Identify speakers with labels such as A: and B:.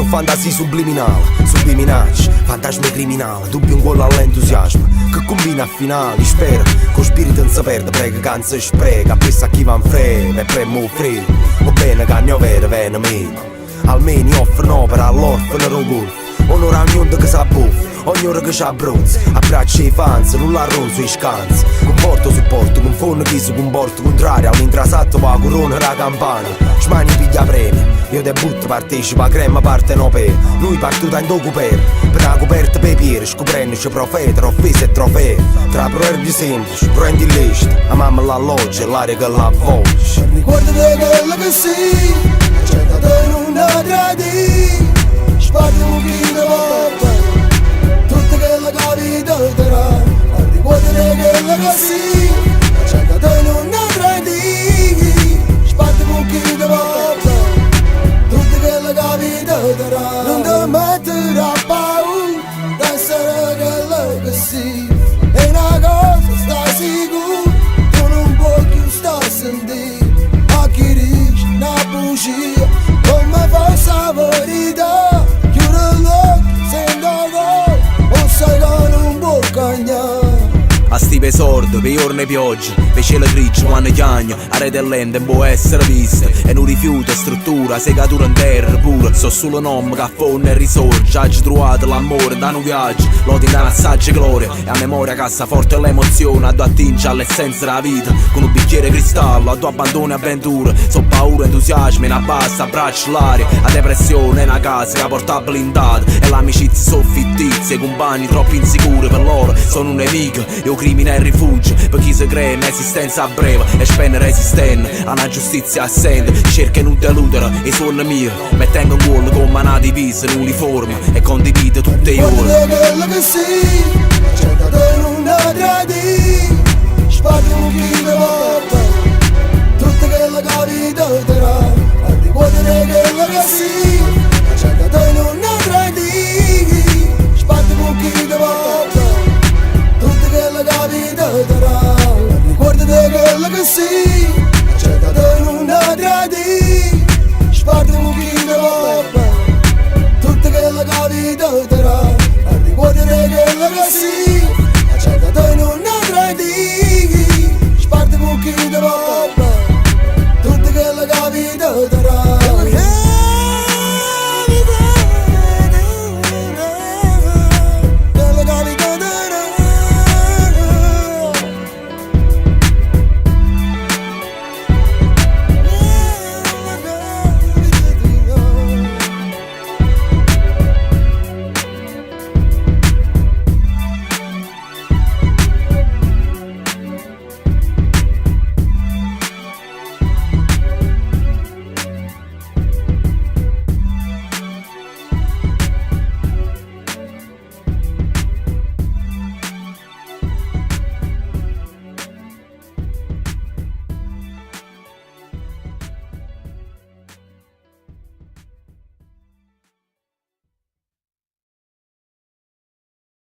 A: su fantasie subliminali, fantasmi criminali, dubbi un gol all'entusiasmo che combina a finale. Spero che lo spirito non si perde, prega che non si spreca, pensa a chi va in frega e premo il freddo. Va bene che ne vede viene meno, almeno offre un'opera all'orfano rogul, onora ognuno che sa buffa, ognuno che c'ha bronzo, abbraccia i fans, non la ronzo i scanzi. Comporto supporto, confondo chi si comporta contrario, all'intrasato va corona la campana, smani piglia premi. Io debutto, partecipo a crema, parte no per lui partuta in docuper, per la coperta per piede, scoprendoci profeta, offese e trofei. Tra proverbi semplici, prendi illecito, la mamma l'alloggia e l'aria che la avvolge.
B: Ricorda di quello che sei, accettato in una tradizione, sparti un chilo di tutto quello che vita darà. Ricorda di quello che sei, accettato in una tradizione, sparti un chilo di tutto quello che vita darà. Non ti mettere a paura, da essere quello che sei. E una cosa stai sicuro, tu non puoi più stare a sentire. A chi dici una bugia, come fosse la verità. Chiudi gli occhi, sento go, o sai che non può cagnare.
C: A stive sordo, per giorni e pioggia, per cielo grigio quando chiagna, a rete lenta può essere vista. E non rifiuta struttura, segatura in terra pura. So solo nome che affonda e risorge. Oggi trovato l'amore da un viaggio, lo ti dà assaggia gloria. E a memoria cassa forte l'emozione, a tu attingi all'essenza della vita. Con un bicchiere cristallo, a tu abbandoni avventure. So paura, entusiasmo, una bassa, abbraccio l'aria. A depressione, una casa che porta blindata. E l'amicizia sono fittizie, compagni troppo insicuri per loro. Sono un nemico, io crimine e rifugio, per chi si cree un'esistenza a breve e spende resistente a una giustizia assente, cerca non deludere i suoni miei, mettendo in cuore come una divisa in uniforme e condivide tutte le ore.
B: Guarda quello che sei, accettato in una tradizione, sparti un chilo di tutto quello che vita darà. Guarda quello che sei, accettato in una tradizione, sparti un chilo di tutto quello che vita darà. Ricordati quello che sei, accettato in una tradizione, sparti un chilo di tutto quello che vita darà. Ricordati quello che sei.